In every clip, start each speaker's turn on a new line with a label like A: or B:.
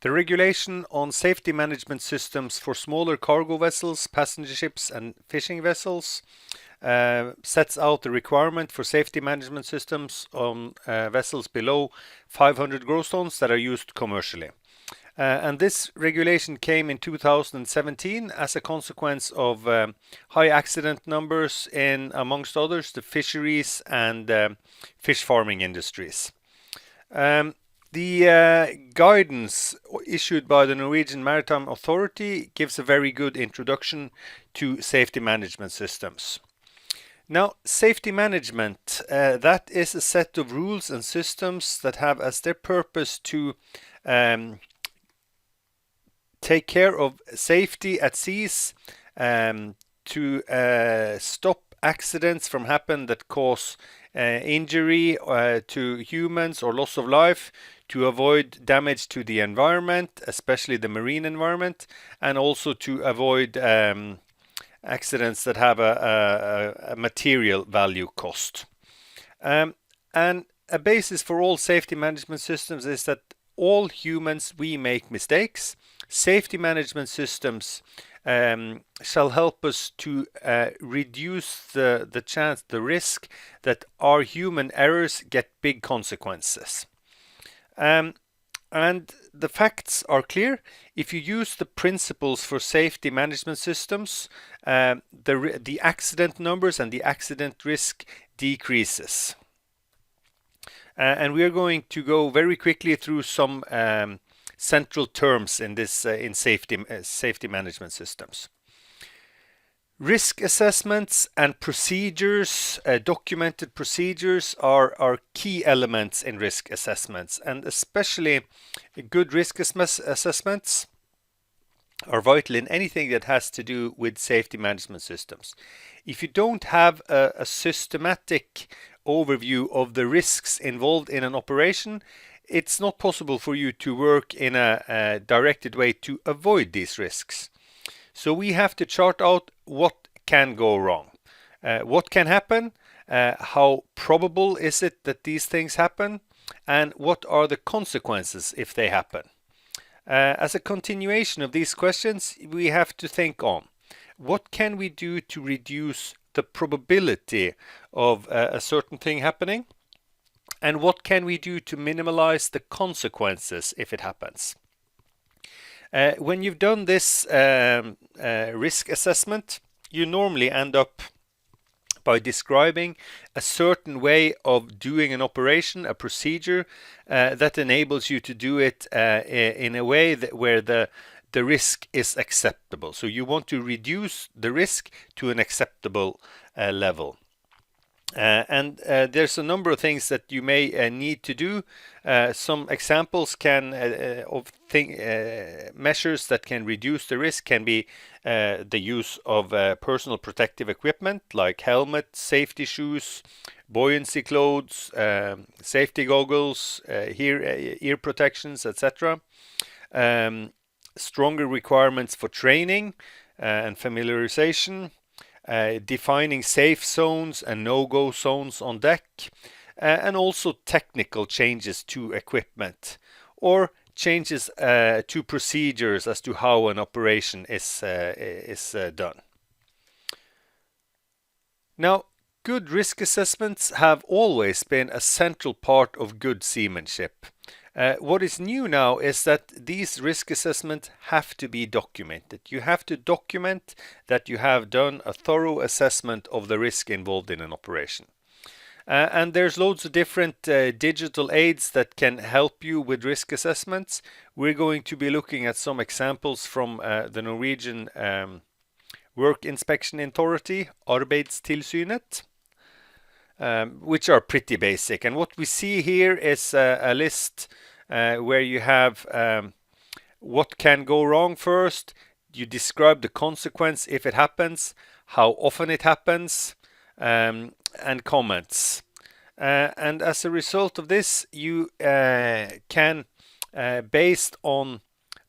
A: The regulation on safety management systems for smaller cargo vessels, passenger ships, and fishing vessels sets out the requirement for safety management systems on vessels below 500 gross tons that are used commercially. And this regulation came in 2017 as a consequence of high accident numbers in, amongst others, the fisheries and fish farming industries. The guidance issued by the Norwegian Maritime Authority gives a very good introduction to safety management systems. Now, safety management, that is a set of rules and systems that have as their purpose to take care of safety at seas, to stop accidents from happening that cause injury to humans or loss of life, to avoid damage to the environment, especially the marine environment, and also to avoid accidents that have a material value cost. And a basis for all safety management systems is that all humans, we make mistakes. Safety management systems shall help us to reduce the risk that our human errors get big consequences. And the facts are clear. If you use the principles for safety management systems, the accident numbers and the accident risk decreases. And we are going to go very quickly through some central terms in this in safety management systems. Risk assessments and procedures, documented procedures, are key elements in risk assessments, and especially good risk assessments are vital in anything that has to do with safety management systems. If you don't have a systematic overview of the risks involved in an operation, it's not possible for you to work in a directed way to avoid these risks. So we have to chart out what can go wrong. What can happen? How probable is it that these things happen? And what are the consequences if they happen? As a continuation of these questions, we have to think on what can we do to reduce the probability of a certain thing happening? And what can we do to minimize the consequences if it happens? When you've done this risk assessment, you normally end up by describing a certain way of doing an operation, a procedure that enables you to do it in a way where the risk is acceptable. So you want to reduce the risk to an acceptable level. And there's a number of things that you may need to do. Some examples of measures that can reduce the risk can be the use of personal protective equipment like helmet, safety shoes, buoyancy clothes, safety goggles, ear protections, etc. Stronger requirements for training and familiarization. Defining safe zones and no-go zones on deck, and also technical changes to equipment or changes to procedures as to how an operation is done. Now, good risk assessments have always been a central part of good seamanship. What is new now is that these risk assessments have to be documented. You have to document that you have done a thorough assessment of the risk involved in an operation. And there's loads of different digital aids that can help you with risk assessments. We're going to be looking at some examples from the Norwegian Work Inspection Authority, Arbeidstilsynet, which are pretty basic. And what we see here is a list where you have what can go wrong first. You describe the consequence if it happens, how often it happens, and comments. And as a result of this, you can, based on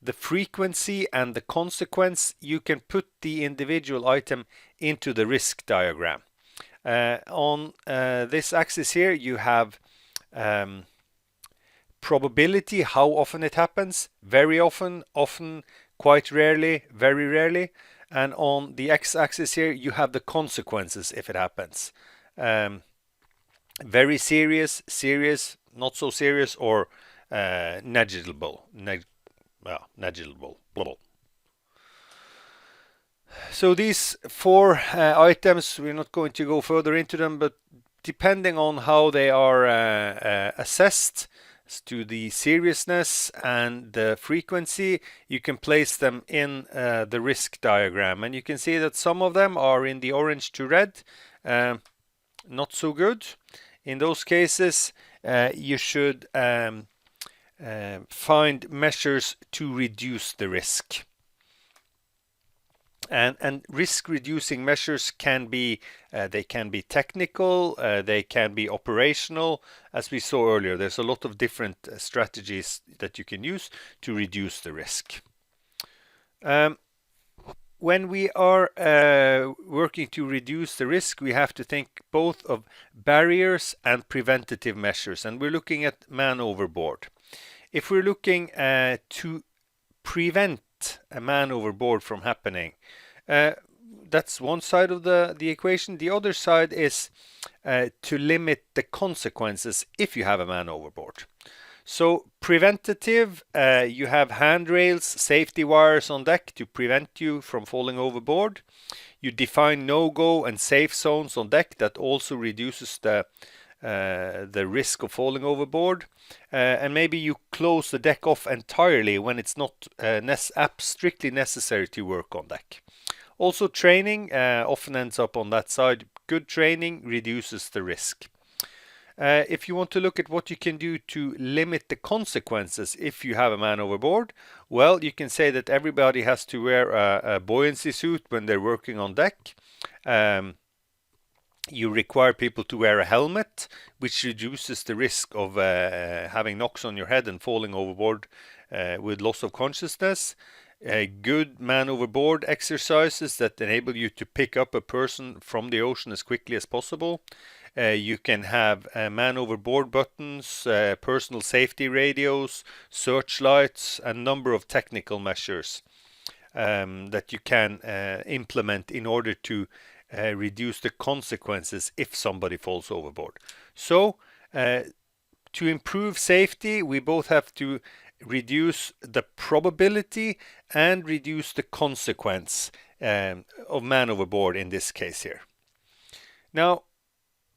A: the frequency and the consequence, you can put the individual item into the risk diagram. On this axis here, you have probability, how often it happens, very often, often, quite rarely, very rarely. And on the x-axis here, you have the consequences if it happens. Very serious, serious, not so serious, or negligible. Negligible. So these four items, we're not going to go further into them, but depending on how they are assessed to the seriousness and the frequency, you can place them in the risk diagram. And you can see that some of them are in the orange to red, not so good. In those cases, you should find measures to reduce the risk. And risk-reducing measures can be they can be technical, they can be operational. As we saw earlier, there's a lot of different strategies that you can use to reduce the risk. When we are working to reduce the risk, we have to think both of barriers and preventative measures, and we're looking at man overboard. If we're looking to prevent a man overboard from happening, that's one side of the equation. The other side is to limit the consequences if you have a man overboard. So preventative, you have handrails, safety wires on deck to prevent you from falling overboard. You define no-go and safe zones on deck. That also reduces the risk of falling overboard. And maybe you close the deck off entirely when it's not strictly necessary to work on deck. Also, training often ends up on that side. Good training reduces the risk. If you want to look at what you can do to limit the consequences if you have a man overboard, well, you can say that everybody has to wear a buoyancy suit when they're working on deck. You require people to wear a helmet, which reduces the risk of having knocks on your head and falling overboard with loss of consciousness. Good man overboard exercises that enable you to pick up a person from the ocean as quickly as possible. You can have man overboard buttons, personal safety radios, searchlights, a number of technical measures that you can implement in order to reduce the consequences if somebody falls overboard. So to improve safety, we both have to reduce the probability and reduce the consequence of man overboard in this case here. Now,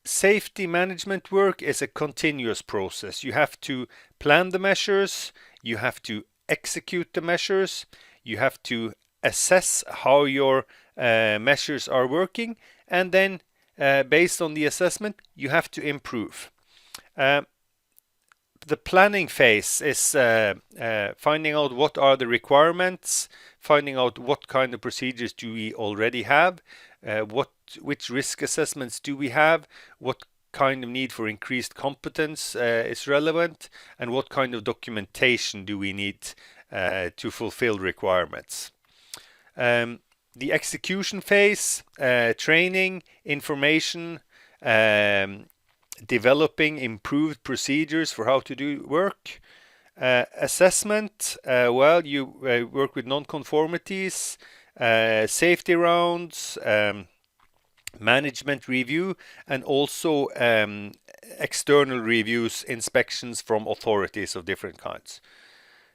A: safety management work is a continuous process. You have to plan the measures, you have to execute the measures, you have to assess how your measures are working, and then based on the assessment, you have to improve. The planning phase is finding out what are the requirements, finding out what kind of procedures do we already have, which risk assessments do we have, what kind of need for increased competence is relevant, and what kind of documentation do we need to fulfill requirements. The execution phase, training, information, developing improved procedures for how to do work. Assessment, well, you work with non-conformities, safety rounds, management review, and also external reviews, inspections from authorities of different kinds.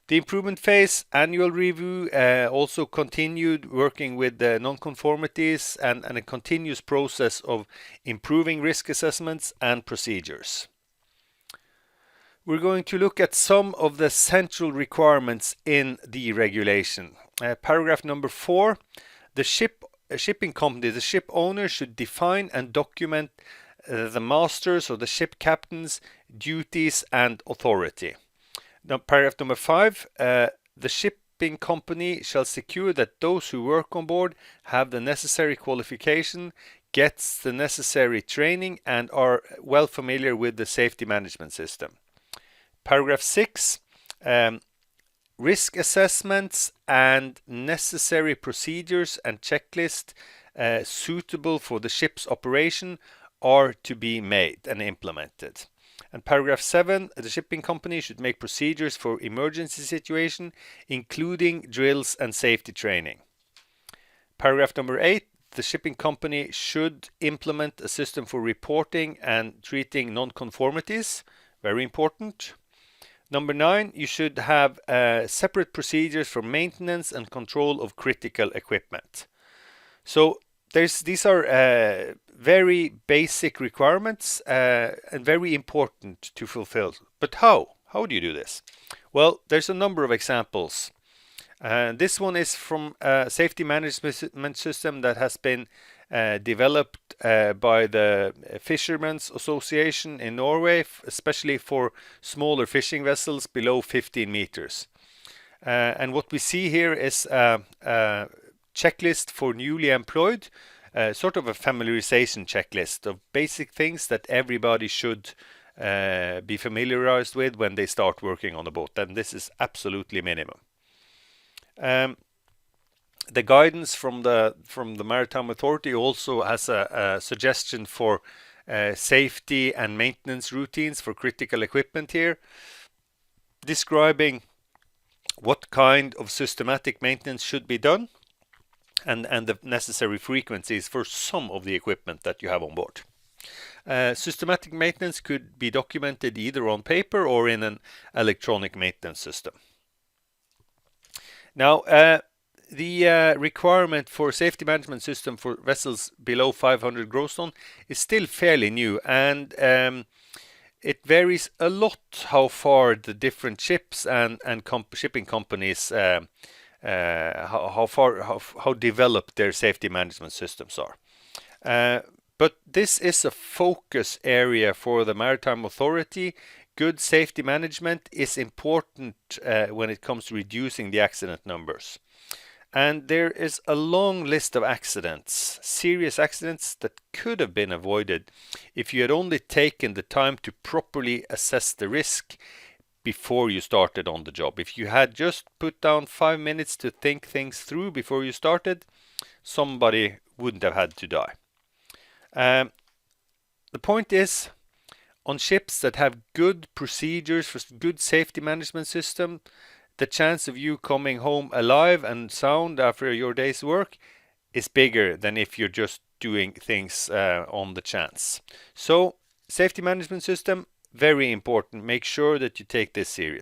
A: The improvement phase, annual review, also continued working with the non-conformities and a continuous process of improving risk assessments and procedures. We're going to look at some of the central requirements in the regulation. Paragraph number 4, the shipping company, the ship owner should define and document the master's or the ship captain's duties and authority. Now, paragraph number 5, the shipping company shall secure that those who work on board have the necessary qualification, gets the necessary training, and are well familiar with the safety management system. Paragraph 6, risk assessments and necessary procedures and checklist suitable for the ship's operation are to be made and implemented. And paragraph 7, the shipping company should make procedures for emergency situation, including drills and safety training. Paragraph number 8, the shipping company should implement a system for reporting and treating non-conformities. Very important. Number 9, you should have separate procedures for maintenance and control of critical equipment. So these are very basic requirements and very important to fulfill. But how? How do you do this? Well, there's a number of examples. This one is from a safety management system that has been developed by the Fishermen's Association in Norway, especially for smaller fishing vessels below 15 meters. And what we see here is a checklist for newly employed, sort of a familiarization checklist of basic things that everybody should be familiarized with when they start working on a boat. And this is absolutely minimum. The guidance from the Maritime Authority also has a suggestion for safety and maintenance routines for critical equipment here, describing what kind of systematic maintenance should be done and the necessary frequencies for some of the equipment that you have on board. Systematic maintenance could be documented either on paper or in an electronic maintenance system. Now, the requirement for safety management system for vessels below 500 gross ton is still fairly new, and it varies a lot how far the different ships and shipping companies how developed their safety management systems are. But this is a focus area for the Maritime Authority. Good safety management is important when it comes to reducing the accident numbers. And there is a long list of accidents, serious accidents that could have been avoided if you had only taken the time to properly assess the risk before you started on the job. If you had just put down 5 minutes to think things through before you started, somebody wouldn't have had to die. The point is, on ships that have good procedures for good safety management system, the chance of you coming home alive and sound after your day's work is bigger than if you're just doing things on the chance. So, safety management system, very important. Make sure that you take this serious.